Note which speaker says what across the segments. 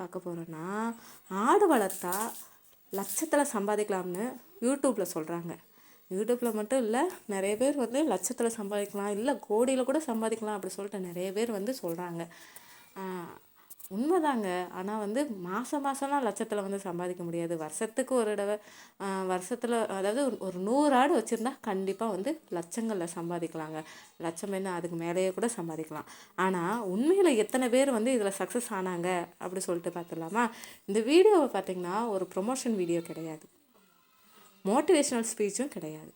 Speaker 1: பார்க்க போகிறோன்னா, ஆடு வளர்த்தா லட்சத்தில் சம்பாதிக்கலாம்னு யூடியூப்பில் சொல்கிறாங்க. யூடியூப்பில் மட்டும் இல்லை, நிறைய பேர் வந்து லட்சத்தில் சம்பாதிக்கலாம், இல்லை கோடியில் கூட சம்பாதிக்கலாம் அப்படி சொல்லிட்டு நிறைய பேர் வந்து சொல்கிறாங்க. உண்மைதாங்க. ஆனால் வந்து மாதம்லாம் லட்சத்தில் வந்து சம்பாதிக்க முடியாது. வருஷத்துக்கு ஒரு தடவை, வருஷத்தில் அதாவது ஒரு 100 ஆடு வச்சுருந்தா கண்டிப்பாக வந்து லட்சங்களில் சம்பாதிக்கலாங்க. லட்சம் என்ன, அதுக்கு மேலேயே கூட சம்பாதிக்கலாம். ஆனால் உண்மையில் எத்தனை பேர் வந்து இதில் சக்ஸஸ் ஆனாங்க அப்படி சொல்லிட்டு பார்த்துடலாமா? இந்த வீடியோவை பார்த்திங்கன்னா ஒரு ப்ரொமோஷன் வீடியோ கிடையாது, மோட்டிவேஷ்னல் ஸ்பீச்சும் கிடையாது.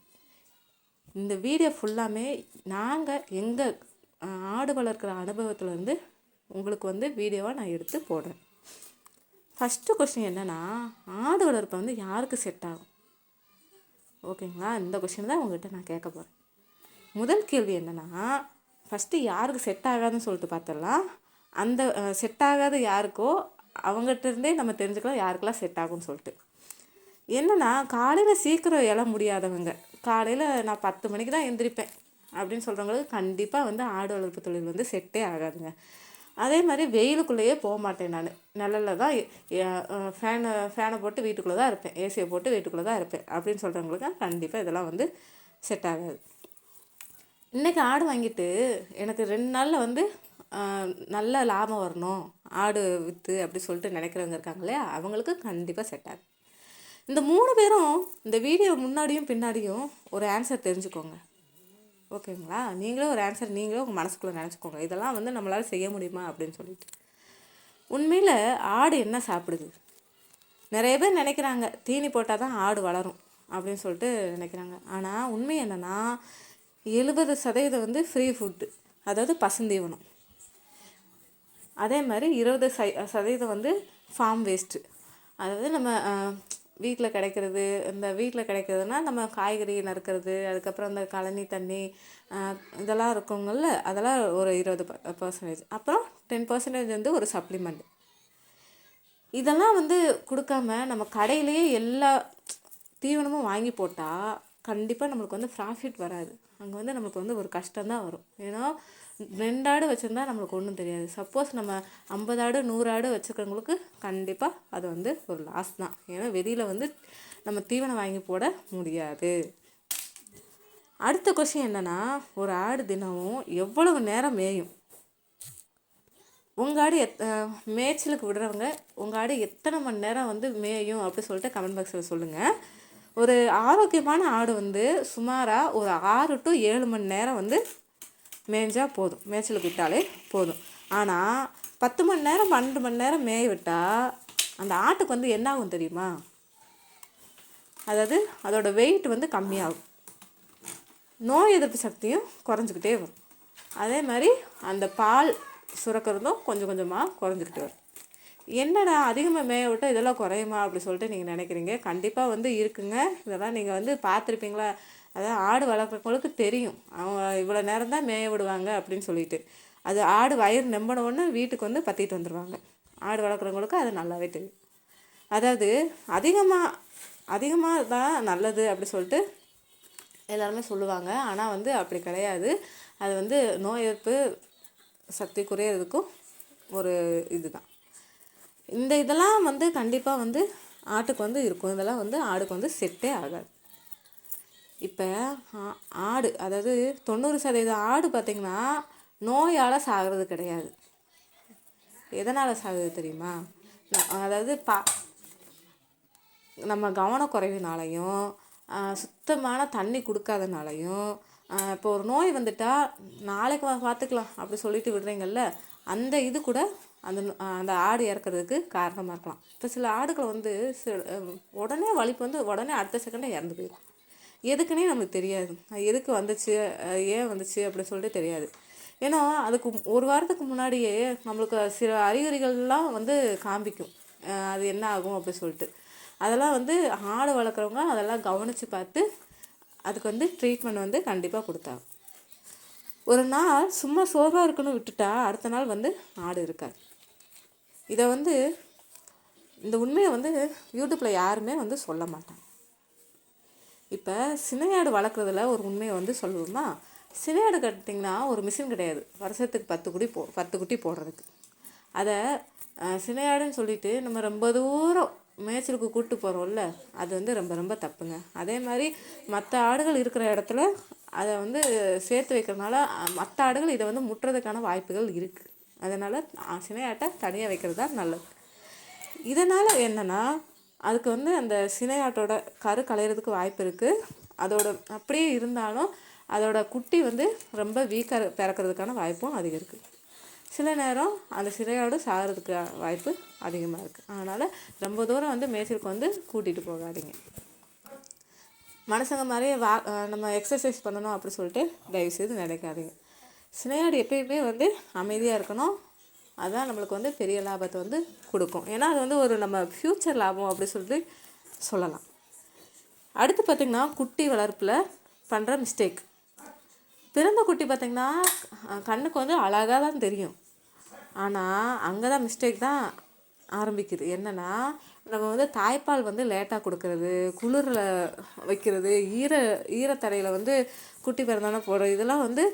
Speaker 1: இந்த வீடியோ ஃபுல்லாமே நாங்கள் எங்கள் ஆடு வளர்க்குற அனுபவத்துலேருந்து உங்களுக்கு வந்து வீடியோவாக நான் எடுத்து போடுறேன். ஃபஸ்ட்டு கொஸ்டின் என்னென்னா, ஆடு வளர்ப்பு வந்து யாருக்கு செட் ஆகும்? ஓகேங்களா? இந்த கொஸ்டின் தான் உங்கள்கிட்ட நான் கேட்க போகிறேன். முதல் கேள்வி என்னென்னா, ஃபஸ்ட்டு யாருக்கு செட் ஆகாதுன்னு சொல்லிட்டு பார்த்துடலாம். அந்த செட் ஆகாத யாருக்கோ அவங்ககிட்டருந்தே நம்ம தெரிஞ்சுக்கலாம் யாருக்கெல்லாம் செட் ஆகும்னு சொல்லிட்டு. என்னென்னா, காலையில் சீக்கிரம் எழ முடியாதவங்க, காலையில் நான் 10 மணிக்கு தான் எந்திரிப்பேன் அப்படின்னு சொல்கிறவங்களுக்கு கண்டிப்பாக வந்து ஆடு வளர்ப்பு தொழில் வந்து செட்டே ஆகாதுங்க. அதே மாதிரி வெயிலுக்குள்ளேயே போக மாட்டேன், நான் நிழலில் தான் ஃபேனை போட்டு வீட்டுக்குள்ளே தான் இருப்பேன், ஏசியை போட்டு வீட்டுக்குள்ளே தான் இருப்பேன் அப்படின்னு சொல்கிறவங்களுக்கு கண்டிப்பாக இதெல்லாம் வந்து செட் ஆகாது. இன்றைக்கி ஆடு வாங்கிட்டு எனக்கு 2 நாளில் வந்து நல்ல லாபம் வரணும் ஆடு விற்று அப்படி சொல்லிட்டு நினைக்கிறவங்க இருக்காங்க இல்லையா, அவங்களுக்கு கண்டிப்பாக செட் ஆகும். இந்த 3 பேரும் இந்த வீடியோ முன்னாடியும் பின்னாடியும் ஒரு ஆன்சர் தெரிஞ்சுக்கோங்க. ஓகேங்களா? நீங்களும் ஒரு ஆன்சர் நீங்களும் உங்கள் மனசுக்குள்ளே நினச்சிக்கோங்க, இதெல்லாம் வந்து நம்மளால் செய்ய முடியுமா அப்படின்னு சொல்லிட்டு. உண்மையில் ஆடு என்ன சாப்பிடுது? நிறைய பேர் நினைக்கிறாங்க தீனி போட்டால் தான் ஆடு வளரும் அப்படின்னு சொல்லிட்டு நினைக்கிறாங்க. ஆனால் உண்மை என்னென்னா, 70% வந்து ஃப்ரீ ஃபுட்டு, அதாவது பசுந்தீவனம். அதே மாதிரி 20% வந்து ஃபார்ம் வேஸ்ட்டு, அதாவது நம்ம வீட்டில் கிடைக்கிறது. இந்த வீட்டில் கிடைக்கிறதுனா நம்ம காய்கறி நறுக்கிறது, அதுக்கப்புறம் இந்த கழனி தண்ணி இதெல்லாம் இருக்குங்கள்ல, அதெல்லாம் ஒரு 20%. அப்புறம் 10% வந்து ஒரு சப்ளிமெண்ட். இதெல்லாம் வந்து கொடுக்காம நம்ம கடையிலேயே எல்லா தீவனமும் வாங்கி போட்டால் கண்டிப்பாக நம்மளுக்கு வந்து ப்ராஃபிட் வராது. அங்கே வந்து நம்மளுக்கு வந்து ஒரு கஷ்டம்தான் வரும். ஏன்னா 2 ஆடு வச்சுருந்தா நம்மளுக்கு ஒன்றும் தெரியாது. சப்போஸ் நம்ம 50 ஆடு 100 ஆடு வச்சுருக்கவங்களுக்கு கண்டிப்பாக அது வந்து ஒரு லாஸ் தான். ஏன்னா வெளியில் வந்து நம்ம தீவனம் வாங்கி போட முடியாது. அடுத்த கொஸ்டின் என்னென்னா, ஒரு ஆடு தினமும் எவ்வளவு நேரம் மேயும்? உங்கள் ஆடு மேய்ச்சலுக்கு விடுறவங்க உங்கள் ஆடு எத்தனை மணி நேரம் வந்து மேயும் அப்படி சொல்லிட்டு கமெண்ட் பாக்ஸில் சொல்லுங்கள். ஒரு ஆரோக்கியமான ஆடு வந்து சுமாராக ஒரு 6 to 7 மணி நேரம் வந்து மேய்ஞ்சால் போதும், மேய்ச்சலுக்கு விட்டாலே போதும். ஆனால் 10 மணி நேரம் 12 மணி நேரம் மேய விட்டால் அந்த ஆட்டுக்கு வந்து என்ன ஆகும் தெரியுமா? அதாவது அதோடய வெயிட் வந்து கம்மியாகும், நோய் எதிர்ப்பு சக்தியும் குறைஞ்சிக்கிட்டே வரும். அதே மாதிரி அந்த பால் சுரக்கிறதும் கொஞ்சம் கொஞ்சமாக குறைஞ்சிக்கிட்டே வரும். என்னடா அதிகமாக மேய விட்டால் இதெல்லாம் குறையுமா அப்படி சொல்லிட்டு நீங்கள் நினைக்கிறீங்க. கண்டிப்பாக வந்து இருக்குங்க. இதெல்லாம் நீங்கள் வந்து பார்த்துருப்பீங்களா? அதான் ஆடு வளர்க்குறவங்களுக்கு தெரியும், அவங்க இவ்வளோ நேரம் தான் மேய விடுவாங்க அப்படின்னு சொல்லிட்டு. அது ஆடு வயிறு நம்பினோடனே வீட்டுக்கு வந்து பற்றிட்டு வந்துடுவாங்க. ஆடு வளர்க்குறவங்களுக்கு அது நல்லாவே தெரியும். அதாவது அதிகமாக தான் நல்லது அப்படி சொல்லிட்டு எல்லாருமே சொல்லுவாங்க. ஆனால் வந்து அப்படி கிடையாது. அது வந்து நோய் எதிர்ப்பு சக்தி குறையிறதுக்கும் ஒரு இதுதான். இதெல்லாம் வந்து கண்டிப்பாக வந்து ஆட்டுக்கு வந்து இருக்கும். இதெல்லாம் வந்து ஆடுக்கு வந்து செட்டே ஆகாது. இப்போ ஆடு, அதாவது 90% ஆடு பார்த்திங்கன்னா நோயால் சாகிறது கிடையாது. எதனால் சாகுது தெரியுமா? அதாவது நம்ம கவனக்குறைவினாலையும் சுத்தமான தண்ணி கொடுக்காதனாலையும். இப்போ ஒரு நோய் வந்துட்டால் நாளைக்கு பார்த்துக்கலாம் அப்படி சொல்லிட்டு விடுறீங்கள்ல, அந்த இது கூட அந்த ஆடு இறக்கிறதுக்கு காரணமாக இருக்கலாம். இப்போ சில ஆடுகள் வந்து உடனே வலிப்பு வந்து உடனே அடுத்த செகண்டே இறந்து போயிடும். எதுக்குன்னே நம்மளுக்கு தெரியாது, எதுக்கு வந்துச்சு ஏன் வந்துச்சு அப்படின்னு சொல்லிட்டு தெரியாது. ஏன்னா அதுக்கு 1 வாரத்துக்கு முன்னாடியே நம்மளுக்கு சில அறிகுறிகள்லாம் வந்து காமிக்கும் அது என்ன ஆகும் அப்படி சொல்லிட்டு. அதெல்லாம் வந்து ஆடு வளர்க்குறவங்க அதெல்லாம் கவனித்து பார்த்து அதுக்கு வந்து ட்ரீட்மெண்ட் வந்து கண்டிப்பாக கொடுத்தாங்க. ஒரு நாள் சும்மா சோர்வாக இருக்குன்னு விட்டுட்டா அடுத்த நாள் வந்து ஆடு இருக்காது. இதை வந்து இந்த உண்மையை வந்து யூடியூப்பில் யாருமே வந்து சொல்ல மாட்டாங்க. இப்போ சினையாடு வளர்க்குறதுல ஒரு உண்மையை வந்து சொல்லுவோம்னா, சினையாடு கட்டிங்கன்னா ஒரு மிஷின் கிடையாது, வருஷத்துக்கு 10 குட்டி போடுறதுக்கு. அதை சினையாடுன்னு சொல்லிட்டு நம்ம ரொம்ப தூரம் மேய்ச்சலுக்கு கூப்பிட்டு போகிறோம்ல, அது வந்து ரொம்ப ரொம்ப தப்புங்க. அதே மாதிரி மற்ற ஆடுகள் இருக்கிற இடத்துல அதை வந்து சேர்த்து வைக்கிறதுனால மற்ற ஆடுகள் இதை வந்து முட்டுறதுக்கான வாய்ப்புகள் இருக்குது. அதனால் சினையாட்டை தனியாக வைக்கிறது தான் நல்லது. இதனால் என்னென்னா அதுக்கு வந்து அந்த சினையாட்டோட கரு களையிறதுக்கு வாய்ப்பு இருக்குது. அதோட அப்படியே இருந்தாலும் அதோட குட்டி வந்து ரொம்ப வீக்காக பிறக்கிறதுக்கான வாய்ப்பும் அதிகம் இருக்குது. சில நேரம் அந்த சினையாடு சாகிறதுக்கு வாய்ப்பு அதிகமாக இருக்குது. அதனால் ரொம்ப தூரம் வந்து மேய்ச்சலுக்கு வந்து கூட்டிகிட்டு போகாதீங்க. மனுஷங்க மாதிரியே நம்ம எக்ஸசைஸ் பண்ணணும் அப்படி சொல்லிட்டு தயவுசெய்து நினைக்காதீங்க. சினையாடு எப்பயுமே வந்து அமைதியாக இருக்கணும். அதுதான் நம்மளுக்கு வந்து பெரிய லாபத்தை வந்து கொடுக்கும். ஏன்னா அது வந்து ஒரு நம்ம ஃப்யூச்சர் லாபம் அப்படி சொல்லிட்டு சொல்லலாம். அடுத்து பார்த்திங்கன்னா குட்டி வளர்ப்பில் பண்ணுற மிஸ்டேக். பிறந்த குட்டி பார்த்திங்கன்னா கண்ணுக்கு வந்து அழகாக தான் தெரியும். ஆனால் அங்கே தான் மிஸ்டேக் தான் ஆரம்பிக்குது. என்னென்னா நம்ம வந்து தாய்ப்பால் வந்து லேட்டாக கொடுக்கறது, குளிரில் வைக்கிறது, ஈரத்தரையில் வந்து குட்டி பிறந்தானே போடுறது, இதெல்லாம் வந்து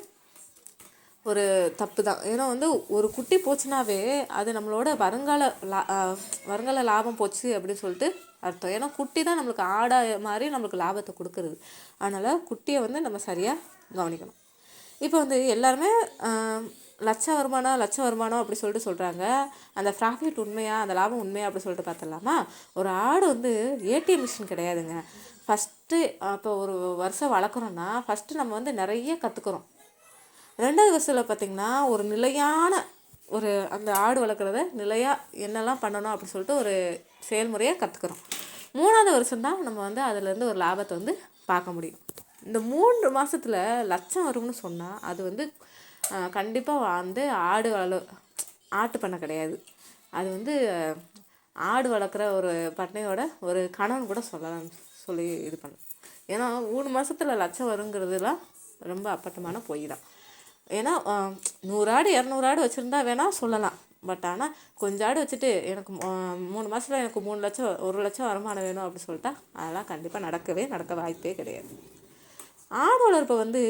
Speaker 1: ஒரு தப்பு தான். ஏன்னா வந்து ஒரு குட்டி போச்சுனாவே அது நம்மளோட வருங்கால லாபம் போச்சு அப்படின்னு சொல்லிட்டு அர்த்தம். ஏன்னா குட்டி தான் நம்மளுக்கு ஆடாக மாதிரி நம்மளுக்கு லாபத்தை கொடுக்குறது. அதனால் குட்டியை வந்து நம்ம சரியாக கவனிக்கணும். இப்போ வந்து எல்லாருமே லட்ச வருமானம் அப்படி சொல்லிட்டு சொல்கிறாங்க. அந்த ப்ராஃபிட் உண்மையா, அந்த லாபம் உண்மையா அப்படி சொல்லிட்டு பார்த்துடலாமா? ஒரு ஆடு வந்து ஏடிஎம் மிஷின் கிடையாதுங்க. ஃபஸ்ட்டு இப்போ ஒரு வருஷம் வளர்க்குறோன்னா ஃபஸ்ட்டு நம்ம வந்து நிறைய கற்றுக்குறோம். 2வது வருஷத்தில் பார்த்திங்கன்னா ஒரு நிலையான ஒரு அந்த ஆடு வளர்க்குறத நிலையாக என்னெல்லாம் பண்ணணும் அப்படி சொல்லிட்டு ஒரு செயல்முறையை கற்றுக்குறோம். 3வது வருஷம்தான் நம்ம வந்து அதிலேருந்து ஒரு லாபத்தை வந்து பார்க்க முடியும். இந்த 3 மாதத்தில் லட்சம் வரும்னு சொன்னால் அது வந்து கண்டிப்பாக வந்து ஆட்டு பண்ணை கிடையாது. அது வந்து ஆடு வளர்க்குற ஒரு பண்ணையோட ஒரு கணவன் கூட சொல்லி இது பண்ண. ஏன்னா 3 மாதத்தில் லட்சம் வருங்கிறதுலாம் ரொம்ப அப்பட்டமான பொய் தான். ஏன்னா 100 ஆடு 200 ஆடு வச்சுருந்தா வேணால் சொல்லலாம். பட் ஆனால் கொஞ்சம் ஆடு வச்சுட்டு எனக்கு 3 மாதத்தில் எனக்கு 3 லட்சம் 1 லட்சம் வருமானம் வேணும் அப்படி சொல்லிட்டா அதெல்லாம் கண்டிப்பாக நடக்க வாய்ப்பே கிடையாது. ஆடு வளர்ப்பை வந்து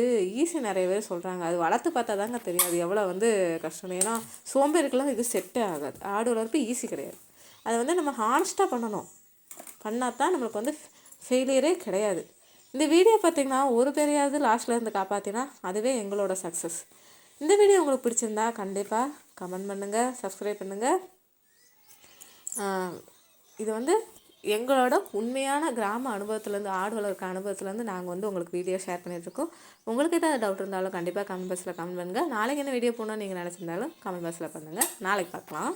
Speaker 1: ஈஸி நிறைய பேர் சொல்கிறாங்க. அது வளர்த்து பார்த்தா தாங்க தெரியும் அது எவ்வளோ வந்து கஷ்டம். ஏன்னா சோம்பேறிக்கெல்லாம் இது செட்டே ஆகாது. ஆடு வளர்ப்பு ஈஸி கிடையாது. அதை வந்து நம்ம ஹானஸ்ட்டாக பண்ணால் தான் நம்மளுக்கு வந்து ஃபெயிலியரே கிடையாது. இந்த வீடியோ பார்த்திங்கன்னா ஒரு பேரையாவது லாஸ்ட்டில் இருந்து காப்பாற்றினா அதுவே எங்களோட சக்ஸஸ். இந்த வீடியோ உங்களுக்கு பிடிச்சிருந்தா கண்டிப்பாக கமெண்ட் பண்ணுங்கள், சப்ஸ்கிரைப் பண்ணுங்கள். இது வந்து எங்களோட உண்மையான கிராம அனுபவத்துலேருந்து, ஆடு வளர்க்க அனுபவத்துலேருந்து நாங்கள் வந்து உங்களுக்கு வீடியோ ஷேர் பண்ணிகிட்ருக்கோம். உங்களுக்கு ஏதாவது டவுட் இருந்தாலும் கண்டிப்பாக கமெண்ட் பாக்ஸில் கமெண்ட் பண்ணுங்கள். நாளைக்கு என்ன வீடியோ போகணுன்னு நீங்கள் நினச்சிருந்தாலும் கமெண்ட் பாக்ஸில் பண்ணுங்கள். நாளைக்கு பார்க்கலாம்.